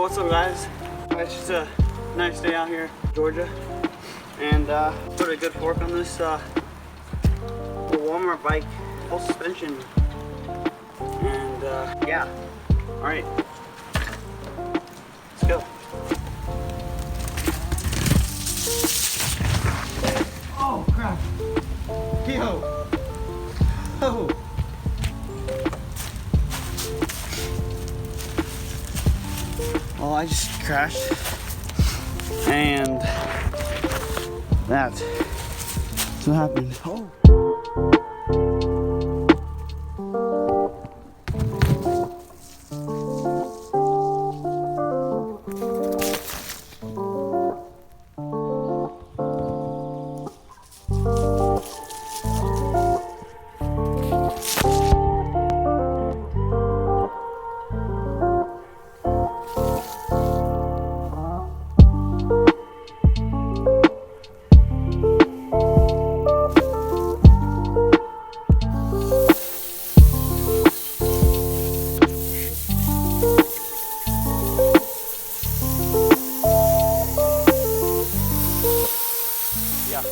What's up, guys? It's just a nice day out here in Georgia, and put a good fork on this little Walmart bike, full suspension, and yeah. All right, let's go. Oh crap! Yo! Oh! Well, I just crashed, and that's what happened. Oh.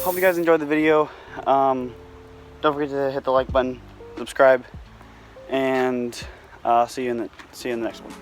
Hope you guys enjoyed the video. Don't forget to hit the like button, subscribe, and see you in the next one.